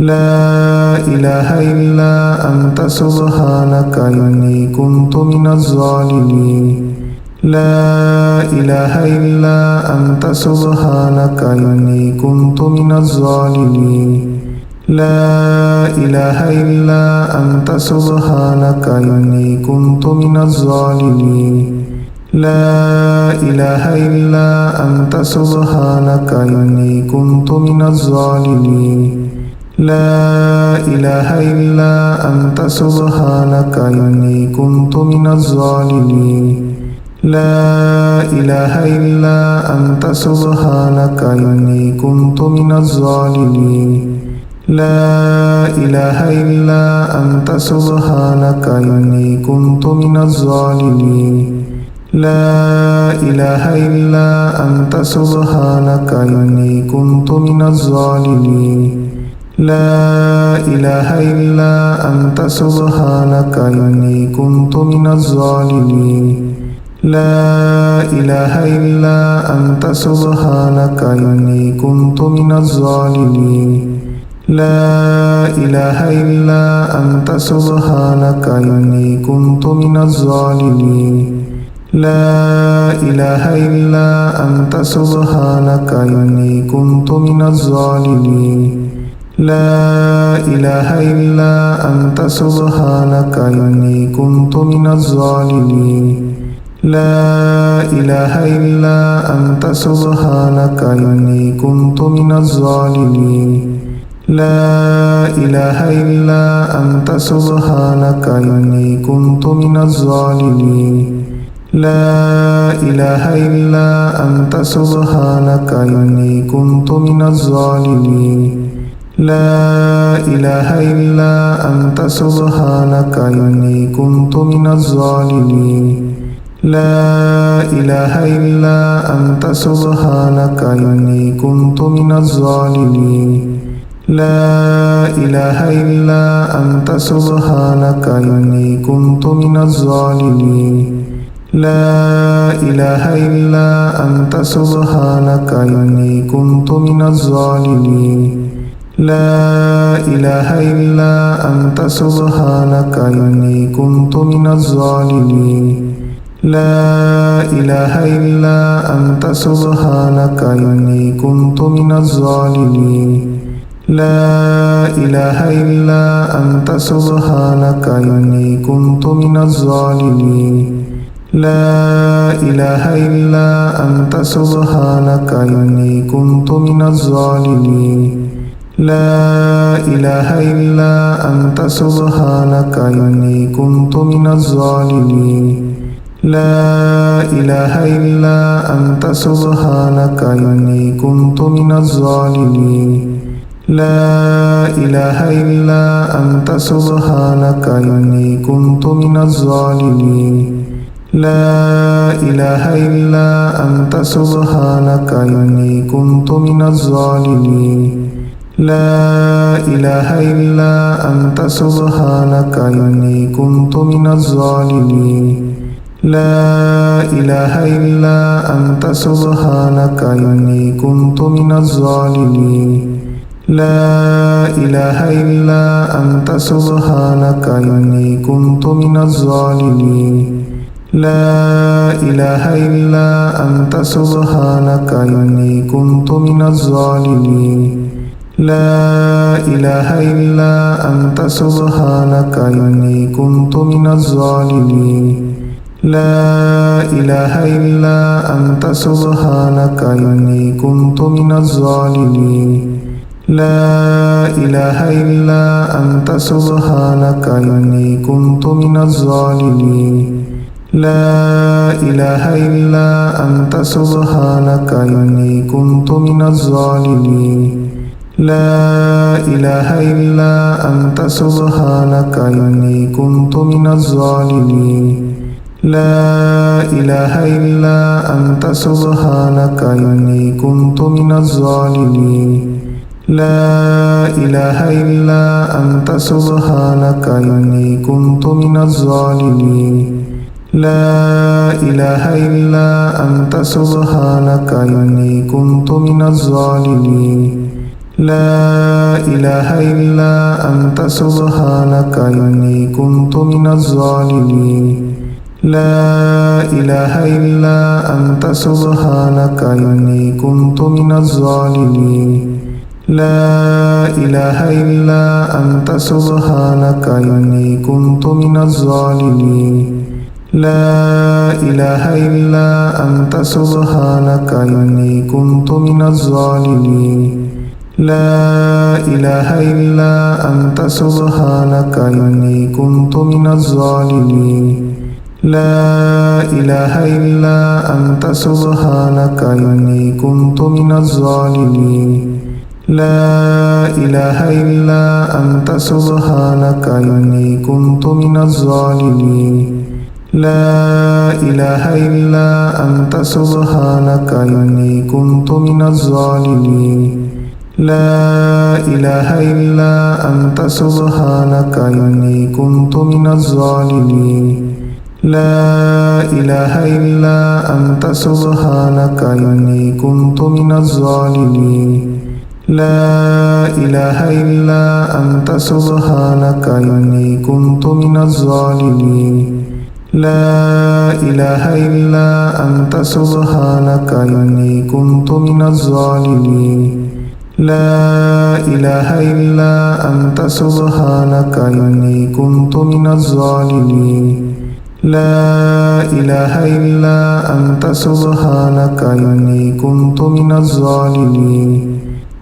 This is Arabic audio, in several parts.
لا إله إلا أنت سبحانك إني كنت من الظالمين لا إله إلا أنت سبحانك إني كنت من الظالمين لا إله إلا أنت سبحانك إني كنت من الظالمين لا إله إلا أنت سبحانك إني كنت من الظالمين لا إله إلا أنت سبحانك إني كنت من الظالمين لا إله إلا أنت سبحانك إني كنت من الظالمين لا إله إلا أنت سبحانك إني كنت من الظالمين لا إله إلا أنت سبحانك إني كنت من الظالمين لا إله إلا أنت سبحانك إني كنت من الظالمين لا إله إلا أنت سبحانك إني كنت من الظالمين لا إله إلا أنت سبحانك إني كنت من الظالمين لا إله إلا أنت سبحانك إني كنت من الظالمين لا إله إلا أنت سبحانك إني كنت من الظالمين لا إله إلا أنت سبحانك إني كنت من الظالمين لا إله إلا أنت سبحانك إني كنت من الظالمين لا إله إلا أنت سبحانك إني كنت من الظالمين لا إله إلا أنت سبحانك إني كنت من الظالمين لا إله إلا أنت سبحانك إني كنت من الظالمين لا إله إلا أنت سبحانك إني كنت من الظالمين لا إله إلا أنت سبحانك إني كنت من الظالمين لا إله إلا أنت سبحانك إني كنت من الظالمين لا إله إلا أنت سبحانك إني كنت من الظالمين لا إله إلا أنت سبحانك إني كنت من الظالمين لا إله إلا أنت سبحانك إني كنت من الظالمين لا إله إلا أنت سبحانك إني كنت من الظالمين لا إله إلا أنت سبحانك إني كنت من الظالمين لا إله إلا أنت سبحانك إني كنت من الظالمين لا إله إلا أنت سبحانك إني كنت من الظالمين لا إله إلا أنت سبحانك إني كنت من الظالمين لا إله إلا أنت سبحانك إني كنت من الظالمين لا إله إلا أنت سبحانك إني كنت من الظالمين لا إله إلا أنت سبحانك إني كنت من الظالمين لا إله إلا أنت سبحانك إني كنت من الظالمين لا إله إلا أنت سبحانك إني كنت من الظالمين لا إله إلا أنت سبحانك إني كنت من الظالمين لا إله إلا أنت سبحانك إني كنت من الظالمين لا إله إلا أنت سبحانك إني كنت من الظالمين لا إله إلا أنت سبحانك إني كنت من الظالمين لا إله إلا أنت سبحانك إني كنت من الظالمين لا إله إلا أنت سبحانك إني كنت من الظالمين لا إله إلا أنت سبحانك إني كنت من الظالمين لا إله إلا أنت سبحانك إني كنت من الظالمين لا إله إلا أنت سبحانك إني كنت من الظالمين لا إله إلا أنت سبحانك إني كنت من الظالمين لا إله إلا أنت سبحانك إني كنت من الظالمين لا إله إلا أنت سبحانك إني كنت من الظالمين لا إله إلا أنت سبحانك إني كنت من الظالمين لا إله إلا أنت سبحانك إني كنت من الظالمين لا إله إلا أنت سبحانك إني كنت من الظالمين لا إله إلا أنت سبحانك إني كنت من الظالمين لا إله إلا أنت سبحانك إني كنت من الظالمين لا إله إلا أنت سبحانك إني كنت من الظالمين لا إله إلا أنت سبحانك إني كنت من الظالمين لا إله إلا أنت سبحانك إني كنت من الظالمين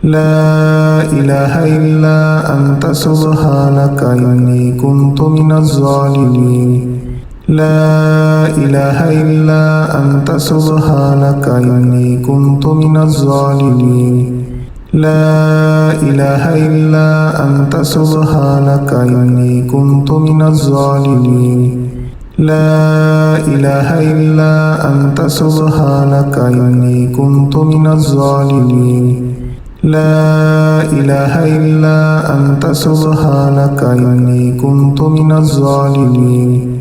لا إله إلا أنت سبحانك إني كنت من الظالمين لا إله إلا أنت سبحانك إني كنت من الظالمين لا إله إلا أنت سبحانك إني كنت من الظالمين لا إله إلا أنت سبحانك إني كنت من الظالمين لا إله إلا أنت سبحانك إني كنت من الظالمين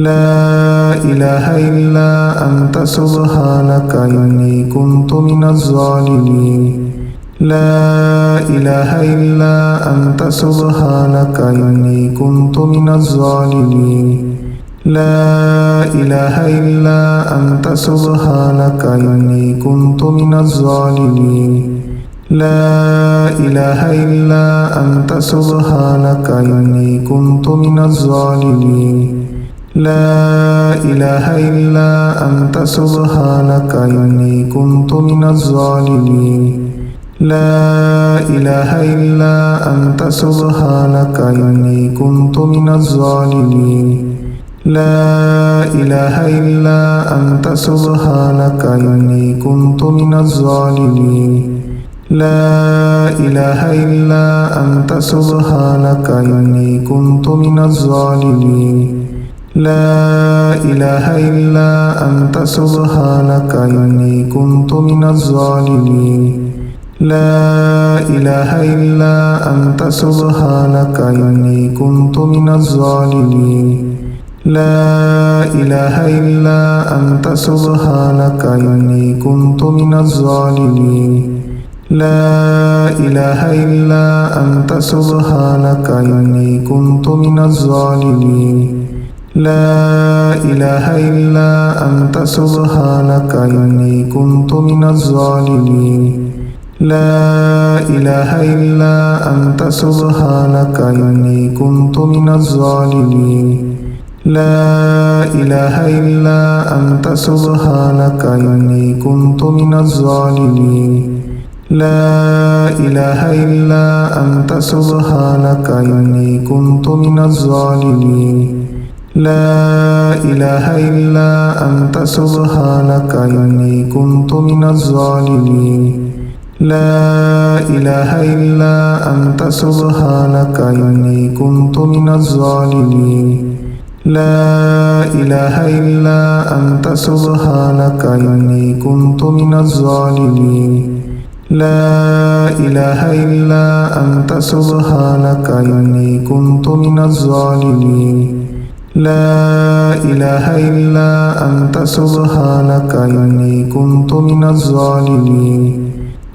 لا إله إلا أنت سبحانك إني كنت من الظالمين لا إله إلا أنت سبحانك إني كنت من الظالمين لا إله إلا أنت سبحانك إني كنت من الظالمين لا إله إلا أنت سبحانك إني كنت من الظالمين لا إله إلا أنت سبحانك إني كنت من الظالمين لا إله إلا أنت سبحانك إني كنت من الظالمين لا إله إلا أنت سبحانك إني كنت من الظالمين لا إله إلا أنت سبحانك إني كنت من الظالمين لا إله إلا أنت سبحانك إني كنت من الظالمين لا إله إلا أنت سبحانك إني كنت من الظالمين لا إله إلا أنت سبحانك إني كنت من الظالمين لا إله إلا أنت سبحانك إني كنت من الظالمين لا إله إلا أنت سبحانك إني كنت من الظالمين لا إله إلا أنت سبحانك إني كنت من الظالمين لا إله إلا أنت سبحانك إني كنت من الظالمين لا إله إلا أنت سبحانك إني كنت من الظالمين لا إله إلا أنت سبحانك إني كنت من الظالمين لا إله إلا أنت سبحانك إني كنت من الظالمين لا إله إلا أنت سبحانك إني كنت من الظالمين لا إله إلا أنت سبحانك إني كنت من الظالمين لا إله إلا أنت سبحانك إني كنت من الظالمين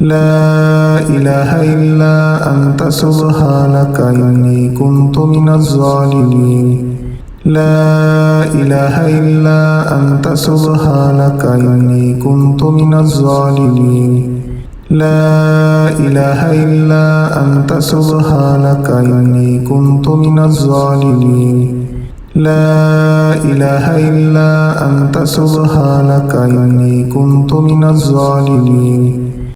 لا إله إلا أنت سبحانك إني كنت من الظالمين لا إله إلا أنت سبحانك إني كنت من الظالمين لا إله إلا أنت سبحانك إني كنت من الظالمين لا إله إلا أنت سبحانك إني كنت من الظالمين